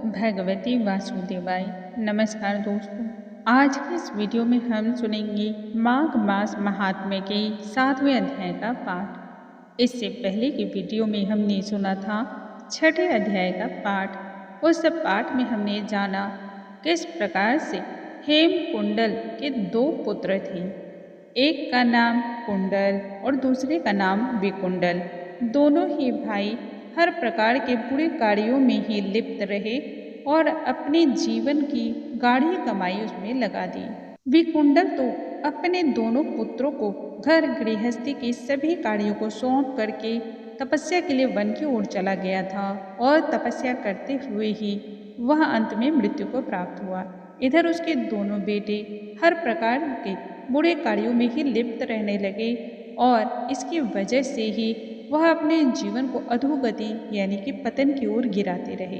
भगवती वासुदेवाय। नमस्कार दोस्तों, आज की इस वीडियो में हम सुनेंगे माघ मास महात्म्य के 7वें अध्याय का पाठ। इससे पहले की वीडियो में हमने सुना था 6ठे अध्याय का पाठ। उस पाठ में हमने जाना किस प्रकार से हेमकुंडल के 2 पुत्र थे। एक का नाम कुंडल और दूसरे का नाम विकुंडल। दोनों ही भाई हर प्रकार के बुरे कार्यों में ही लिप्त रहे और अपने जीवन की गाढ़ी कमाई उसमें लगा दी। विकुंडल तो अपने दोनों पुत्रों को घर गृहस्थी के सभी कार्यों को सौंप करके तपस्या के लिए वन की ओर चला गया था और तपस्या करते हुए ही वह अंत में मृत्यु को प्राप्त हुआ। इधर उसके दोनों बेटे हर प्रकार के बुरे कार्यों में ही लिप्त रहने लगे और इसकी वजह से ही वह अपने जीवन को अधोगति यानी कि पतन की ओर गिराते रहे।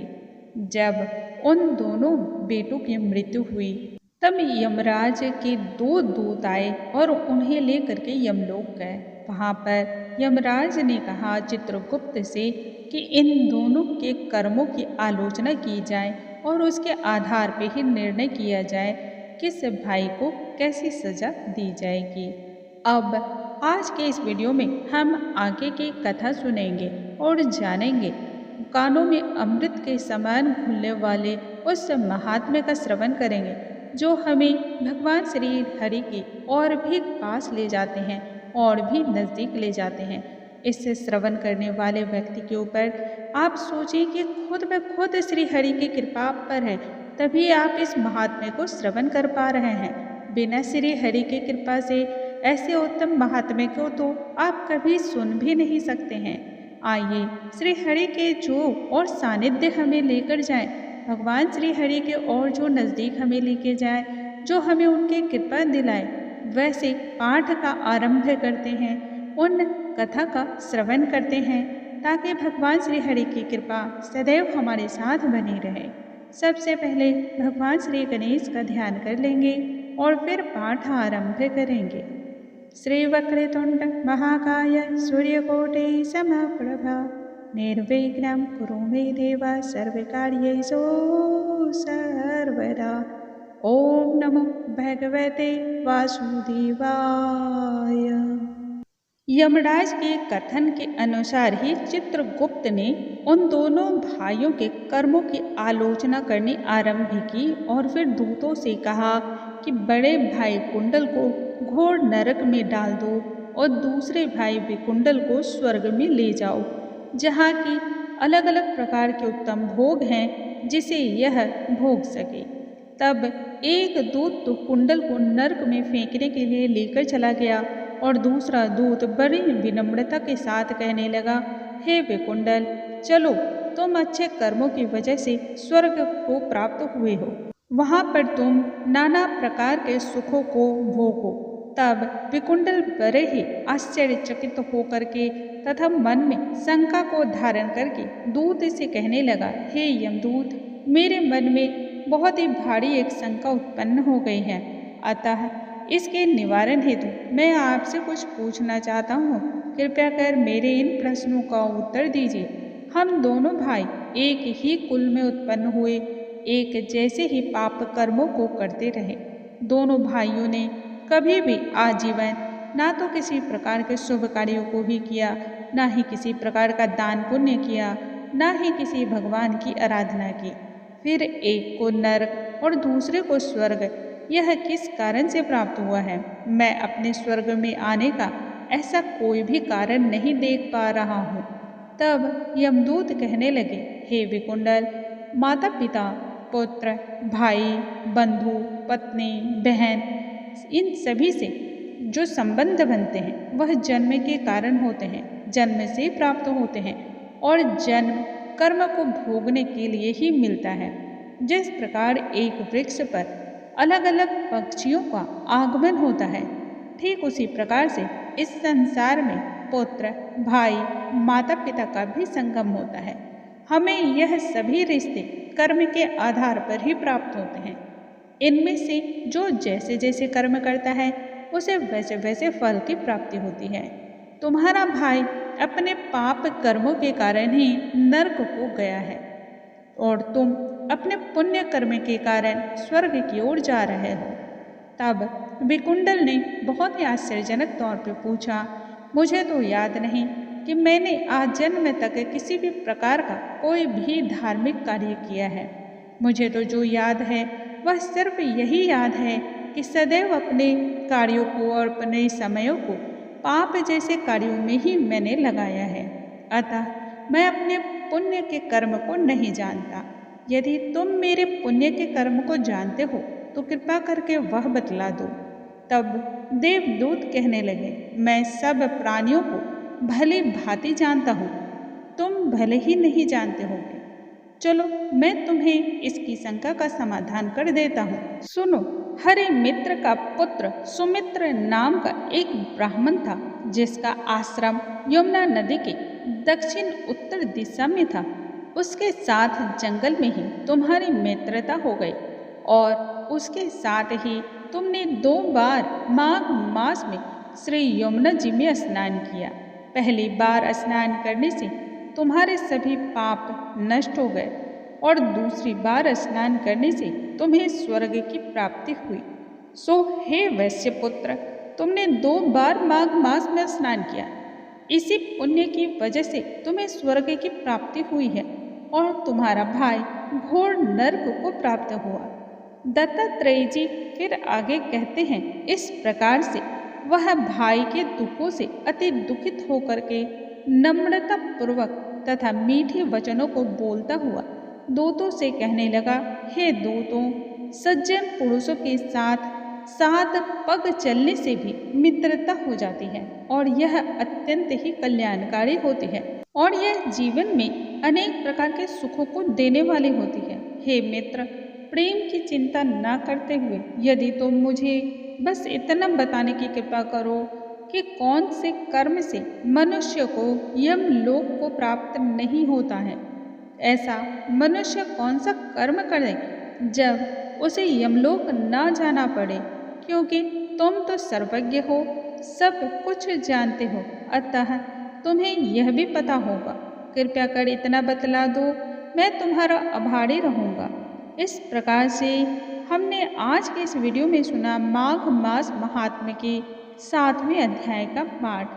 जब उन दोनों बेटों की मृत्यु हुई तब यमराज के 2 दूत आए और उन्हें लेकर के यमलोक गए। वहाँ पर यमराज ने कहा चित्रगुप्त से कि इन दोनों के कर्मों की आलोचना की जाए और उसके आधार पर ही निर्णय किया जाए किस भाई को कैसी सजा दी जाएगी। अब आज के इस वीडियो में हम आगे की कथा सुनेंगे और जानेंगे कानों में अमृत के समान घुलने वाले उस महात्म्य का श्रवण करेंगे जो हमें भगवान श्री हरि की और भी पास ले जाते हैं और भी नज़दीक ले जाते हैं। इससे श्रवण करने वाले व्यक्ति के ऊपर आप सोचें कि खुद ब खुद श्री हरि की कृपा पर है, तभी आप इस महात्म्य को श्रवण कर पा रहे हैं। बिना श्री हरि की कृपा से ऐसे उत्तम महात्म्य को तो आप कभी सुन भी नहीं सकते हैं। आइए श्री हरि के जो और सानिध्य हमें लेकर जाएं, भगवान श्री हरि के और जो नज़दीक हमें लेके जाए, जो हमें उनकी कृपा दिलाए, वैसे पाठ का आरंभ करते हैं, उन कथा का श्रवण करते हैं ताकि भगवान श्री हरि की कृपा सदैव हमारे साथ बनी रहे। सबसे पहले भगवान श्री गणेश का ध्यान कर लेंगे और फिर पाठ आरंभ करेंगे। श्री वक्रतुंड महाकाय सूर्यकोटि समप्रभा निर्विघ्नं कुरु मे देव सर्वकार्येषु सर्वदा। ओम नमो भगवते वासुदेवाय। यमराज के कथन के अनुसार ही चित्रगुप्त ने उन दोनों भाइयों के कर्मों की आलोचना करनी आरंभ की और फिर दूतों से कहा कि बड़े भाई कुंडल को घोर नरक में डाल दो और दूसरे भाई विकुंडल को स्वर्ग में ले जाओ, जहाँ की अलग अलग प्रकार के उत्तम भोग हैं जिसे यह भोग सके। तब एक दूत तो कुंडल को नरक में फेंकने के लिए लेकर चला गया और दूसरा दूत बड़ी विनम्रता के साथ कहने लगा, हे विकुंडल, चलो, तुम अच्छे कर्मों की वजह से स्वर्ग को प्राप्त हुए हो, वहाँ पर तुम नाना प्रकार के सुखों को भोगो। तब विकुंडल बड़े ही आश्चर्यचकित होकर के तथा मन में शंका को धारण करके दूत से कहने लगा, हे यमदूत, मेरे मन में बहुत ही भारी एक शंका उत्पन्न हो गई है, अतः इसके निवारण हेतु मैं आपसे कुछ पूछना चाहता हूँ। कृपया कर मेरे इन प्रश्नों का उत्तर दीजिए। हम दोनों भाई एक ही कुल में उत्पन्न हुए, एक जैसे ही पाप कर्मों को करते रहे। दोनों भाइयों ने कभी भी आजीवन ना तो किसी प्रकार के शुभ कार्यों को ही किया, ना ही किसी प्रकार का दान पुण्य किया, ना ही किसी भगवान की आराधना की। फिर एक को नरक और दूसरे को स्वर्ग, यह किस कारण से प्राप्त हुआ है? मैं अपने स्वर्ग में आने का ऐसा कोई भी कारण नहीं देख पा रहा हूँ। तब यमदूत कहने लगे, हे विकुंडल, माता पिता, पुत्र, भाई, बंधु, पत्नी, बहन, इन सभी से जो संबंध बनते हैं वह जन्म के कारण होते हैं, जन्म से प्राप्त होते हैं और जन्म कर्म को भोगने के लिए ही मिलता है। जिस प्रकार एक वृक्ष पर अलग अलग पक्षियों का आगमन होता है, ठीक उसी प्रकार से इस संसार में पुत्र, भाई, माता पिता का भी संगम होता है। हमें यह सभी रिश्ते कर्म के आधार पर ही प्राप्त होते हैं। इनमें से जो जैसे जैसे कर्म करता है उसे वैसे वैसे फल की प्राप्ति होती है। तुम्हारा भाई अपने पाप कर्मों के कारण ही नरक को गया है और तुम अपने पुण्य कर्म के कारण स्वर्ग की ओर जा रहे हो। तब विकुंडल ने बहुत ही आश्चर्यजनक तौर पर पूछा, मुझे तो याद नहीं कि मैंने आज जन्म तक किसी भी प्रकार का कोई भी धार्मिक कार्य किया है। मुझे तो जो याद है वह सिर्फ यही याद है कि सदैव अपने कार्यों को और अपने समयों को पाप जैसे कार्यों में ही मैंने लगाया है। अतः मैं अपने पुण्य के कर्म को नहीं जानता। यदि तुम मेरे पुण्य के कर्म को जानते हो तो कृपा करके वह बतला दो। तब देवदूत कहने लगे, मैं सब प्राणियों को भली भांति जानता हूँ, तुम भले ही नहीं जानते होगे। चलो मैं तुम्हें इसकी शंका का समाधान कर देता हूँ। सुनो, हरि मित्र का पुत्र सुमित्र नाम का एक ब्राह्मण था, जिसका आश्रम यमुना नदी के दक्षिण उत्तर दिशा में था। उसके साथ जंगल में ही तुम्हारी मित्रता हो गई और उसके साथ ही तुमने 2 बार माघ मास में श्री यमुना जी में स्नान किया। पहली बार स्नान करने से तुम्हारे सभी पाप नष्ट हो गए और दूसरी बार स्नान करने से तुम्हें स्वर्ग की प्राप्ति हुई। सो हे वैश्य पुत्र, तुमने 2 बार माघ मास में स्नान किया। इसी पुण्य की वजह से तुम्हें स्वर्ग की प्राप्ति हुई है और तुम्हारा भाई घोर नरक को प्राप्त हुआ। दत्तात्रेय जी फिर आगे कहते हैं, इस प्रकार से वह भाई के दुखों से अति दुखित होकर के नम्रता पूर्वक तथा मीठे वचनों को बोलता हुआ दूतों से कहने लगा, हे दूतों, सज्जन पुरुषों के साथ 7 पग चलने से भी मित्रता हो जाती है और यह अत्यंत ही कल्याणकारी होती है और यह जीवन में अनेक प्रकार के सुखों को देने वाली होती है। हे मित्र, प्रेम की चिंता न करते हुए यदि तुम मुझे बस इतना बताने की कृपा करो कि कौन से कर्म से मनुष्य को यमलोक को प्राप्त नहीं होता है। ऐसा मनुष्य कौन सा कर्म करे जब उसे यमलोक न जाना पड़े, क्योंकि तुम तो सर्वज्ञ हो, सब कुछ जानते हो, अतः तुम्हें यह भी पता होगा। कृपया कर इतना बतला दो, मैं तुम्हारा आभारी रहूँगा। इस प्रकार से हमने आज के इस वीडियो में सुना माघ मास महात्म्य के 7वें अध्याय का पाठ।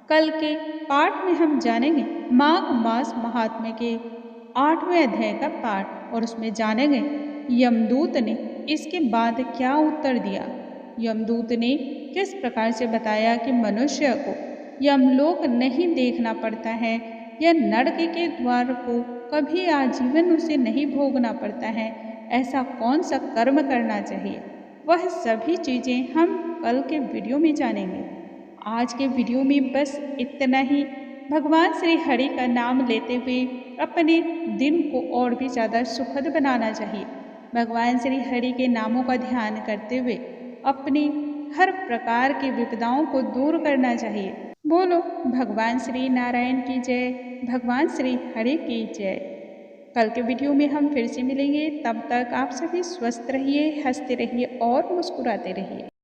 कल के पाठ में हम जानेंगे माघ मास महात्म्य के 8वें अध्याय का पाठ और उसमें जानेंगे यमदूत ने इसके बाद क्या उत्तर दिया। यमदूत ने किस प्रकार से बताया कि मनुष्य को यमलोक नहीं देखना पड़ता है या नरक के द्वार को कभी आजीवन उसे नहीं भोगना पड़ता है। ऐसा कौन सा कर्म करना चाहिए, वह सभी चीज़ें हम कल के वीडियो में जानेंगे। आज के वीडियो में बस इतना ही। भगवान श्री हरि का नाम लेते हुए अपने दिन को और भी ज़्यादा सुखद बनाना चाहिए। भगवान श्री हरि के नामों का ध्यान करते हुए अपनी हर प्रकार की विपदाओं को दूर करना चाहिए। बोलो भगवान श्री नारायण की जय, भगवान श्री हरि की जय। कल के वीडियो में हम फिर से मिलेंगे। तब तक आप सभी स्वस्थ रहिए, हंसते रहिए और मुस्कुराते रहिए।